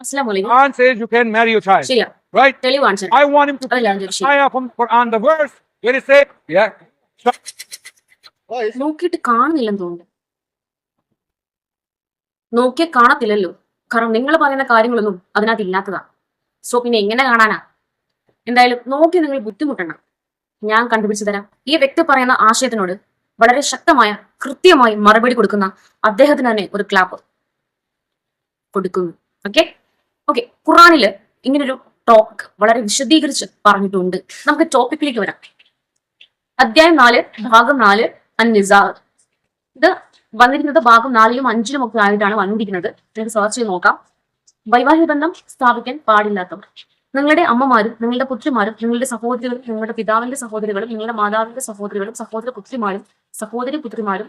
Assalamualaikum. Quran says you can marry your child. ശരിയാ, Right? തെളിവാണ് ശരി. I want him to അതല്ല ഞാൻ ചോദിച്ചത്. ayah from Quran, the verse where it say, yeah. നോക്കിയിട്ട് കാണുന്നില്ലെന്ന് തോന്നുന്നു. നോക്കിയാൽ കാണത്തില്ലല്ലോ, കാരണം നിങ്ങൾ പറയുന്ന കാര്യങ്ങളൊന്നും അതിനകത്ത് ഇല്ലാത്തതാ. സോ പിന്നെ എങ്ങനെ കാണാനാ? എന്തായാലും നോക്കി നിങ്ങൾ ബുദ്ധിമുട്ടണം, ഞാൻ കണ്ടുപിടിച്ചു തരാം. ഈ വ്യക്തി പറയുന്ന ആശയത്തിനോട് വളരെ ശക്തമായ കൃത്യമായി മറുപടി കൊടുക്കുന്ന അദ്ദേഹത്തിന് തന്നെ ഒരു ക്ലാപ്പ് കൊടുക്കുന്നു. ഓക്കെ ഓക്കെ ഖുറാനില് ഇങ്ങനൊരു ടോപ്പിക് വളരെ വിശദീകരിച്ച് പറഞ്ഞിട്ടുണ്ട്. നമുക്ക് ടോപ്പിക്കിലേക്ക് വരാം. അധ്യായം 4 ഭാഗം 4 അൻ-നിസാ. ഇത് വന്നിരിക്കുന്നത് ഭാഗം 4ലും 5ലും ഒക്കെ ആയിട്ടാണ് വന്നിരിക്കുന്നത്. നിങ്ങൾക്ക് സെർച്ച് ചെയ്ത് നോക്കാം. വൈവാഹിക ബന്ധം സ്ഥാപിക്കാൻ പാടില്ലാത്തവർ, നിങ്ങളുടെ അമ്മമാരും നിങ്ങളുടെ പുത്രിമാരും നിങ്ങളുടെ സഹോദരികളും നിങ്ങളുടെ പിതാവിന്റെ സഹോദരികളും നിങ്ങളുടെ മാതാവിന്റെ സഹോദരികളും സഹോദര പുത്രിമാരും സഹോദരി പുത്രിമാരും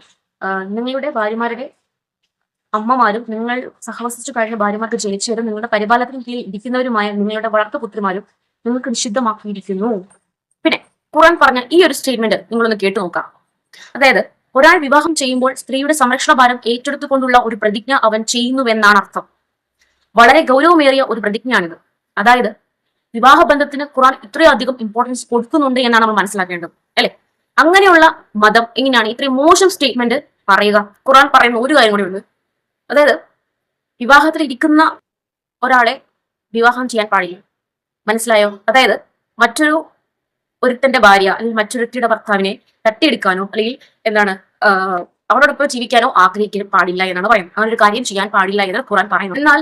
നിങ്ങളുടെ ഭാര്യമാരുടെ അമ്മമാരും നിങ്ങൾ സഹവസിച്ചു കഴിഞ്ഞ ഭാര്യമാർക്ക് ജനിച്ചവരും നിങ്ങളുടെ പരിപാലനത്തിന് കീഴിൽ ഇരിക്കുന്നവരുമായ നിങ്ങളുടെ വളർത്തുപുത്രിമാരും നിങ്ങൾക്ക് നിഷിദ്ധമാക്കിയിരിക്കുന്നു. പിന്നെ ഖുർആൻ പറഞ്ഞ ഈ ഒരു സ്റ്റേറ്റ്മെന്റ് നിങ്ങളൊന്ന് കേട്ടു നോക്കാം. അതായത് ഒരാൾ വിവാഹം ചെയ്യുമ്പോൾ സ്ത്രീയുടെ സംരക്ഷണ ഭാരം ഏറ്റെടുത്തുകൊണ്ടുള്ള ഒരു പ്രതിജ്ഞ അവൻ ചെയ്യുന്നുവെന്നാണ് അർത്ഥം. വളരെ ഗൗരവമേറിയ ഒരു പ്രതിജ്ഞയാണിത്. അതായത് വിവാഹ ബന്ധത്തിന് ഖുർആൻ ഇത്രയധികം ഇമ്പോർട്ടൻസ് കൊടുക്കുന്നുണ്ട് എന്നാണ് നമ്മൾ മനസ്സിലാക്കേണ്ടത്, അല്ലെ? അങ്ങനെയുള്ള മതം എങ്ങനെയാണ് ഇത്രയും മോശം സ്റ്റേറ്റ്മെന്റ് പറയുക? ഖുർആൻ പറയുന്ന ഒരു കാര്യം കൂടി ഉണ്ട്. അതായത് വിവാഹത്തിൽ ഇരിക്കുന്ന ഒരാളെ വിവാഹം ചെയ്യാൻ പാടില്ല. മനസ്സിലായോ? അതായത് ഒരുത്തന്റെ ഭാര്യ അല്ലെങ്കിൽ മറ്റൊരുത്തിയുടെ ഭർത്താവിനെ തട്ടിയെടുക്കാനോ അല്ലെങ്കിൽ എന്താണ് അവരോടൊപ്പം ജീവിക്കാനോ ആഗ്രഹിക്കാൻ പാടില്ല എന്നാണ് പറയുന്നത്. അങ്ങനെ ഒരു കാര്യം ചെയ്യാൻ പാടില്ല എന്ന് ഖുർആൻ പറയുന്നു. എന്നാൽ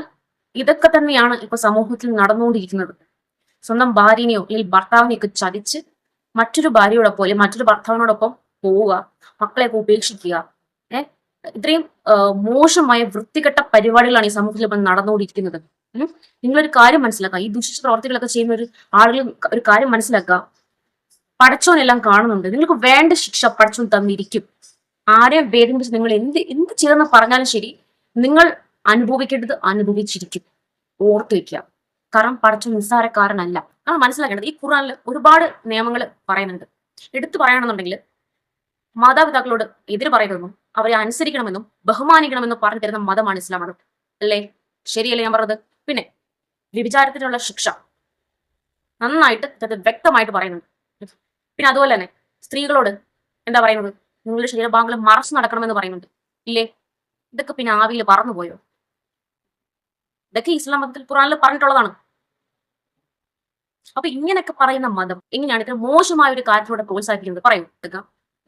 ഇതൊക്കെ തന്നെയാണ് ഇപ്പൊ സമൂഹത്തിൽ നടന്നുകൊണ്ടിരിക്കുന്നത്. സ്വന്തം ഭാര്യനെയോ അല്ലെങ്കിൽ ഭർത്താവിനെയൊക്കെ ചതിച്ച് മറ്റൊരു ഭാര്യയോടൊപ്പം അല്ലെങ്കിൽ മറ്റൊരു ഭർത്താവിനോടൊപ്പം പോവുക, മക്കളെയൊക്കെ ഉപേക്ഷിക്കുക. ഇത്രയും മോശമായ വൃത്തികെട്ട പരിപാടികളാണ് ഈ സമൂഹത്തിൽ ഇപ്പം നടന്നുകൊണ്ടിരിക്കുന്നത്. നിങ്ങളൊരു കാര്യം മനസ്സിലാക്കുക, ഈ ദുഷിച്ച പ്രവർത്തികളൊക്കെ ചെയ്യുന്ന ആളുകൾ ഒരു കാര്യം മനസ്സിലാക്കുക, പടച്ചോനെല്ലാം കാണുന്നുണ്ട്. നിങ്ങൾക്ക് വേണ്ട ശിക്ഷ പടച്ചോൻ തന്നിരിക്കും. ആരെയും വേദനിപ്പിച്ച് നിങ്ങൾ എന്ത് ചെയ്തെന്ന് പറഞ്ഞാലും ശരി, നിങ്ങൾ അനുഭവിക്കേണ്ടത് അനുഭവിച്ചിരിക്കും. ഓർത്തു വെക്കുക. കാരണം പടച്ചോൻ നിസ്സാരക്കാരനല്ല. അത് മനസ്സിലാക്കേണ്ടത്. ഈ ഖുർആനിൽ ഒരുപാട് നിയമങ്ങൾ പറയുന്നുണ്ട്. എടുത്തു പറയുകയാണെന്നുണ്ടെങ്കിൽ മാതാപിതാക്കളോട് എതിര് പറയുന്നതെന്നും അവരെ അനുസരിക്കണമെന്നും ബഹുമാനിക്കണമെന്നും പറഞ്ഞു തരുന്ന മതമാണ് ഇസ്ലാം മതം, അല്ലേ? ശരിയല്ലേ ഞാൻ പറഞ്ഞത്? പിന്നെ വ്യഭിചാരത്തിനുള്ള ശിക്ഷ നന്നായിട്ട് വ്യക്തമായിട്ട് പറയുന്നുണ്ട്. പിന്നെ അതുപോലെ തന്നെ സ്ത്രീകളോട് എന്താ പറയുന്നത്? നിങ്ങളുടെ ശരീരഭാഗങ്ങൾ മറച്ചു നടക്കണമെന്ന് പറയുന്നുണ്ട്, ഇല്ലേ? ഇതൊക്കെ പിന്നെ ആവിയിൽ പറന്നുപോയോ? ഇതൊക്കെ ഇസ്ലാം മതത്തിൽ ഖുർആനിൽ പറഞ്ഞിട്ടുള്ളതാണ്. അപ്പൊ ഇങ്ങനെയൊക്കെ പറയുന്ന മതം എങ്ങനെയാണ് ഇത്ര മോശമായ ഒരു കാര്യത്തിലൂടെ പ്രോത്സാഹിപ്പിക്കുന്നത്? പറയൂ.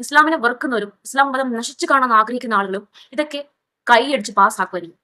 ഇസ്ലാമിനെ വെറുക്കുന്നവരും ഇസ്ലാം മതം നശിച്ചു കാണാൻ ആഗ്രഹിക്കുന്ന ആളുകളും ഇതൊക്കെ കൈയടിച്ച് പാസ്സാക്കുമായിരിക്കും.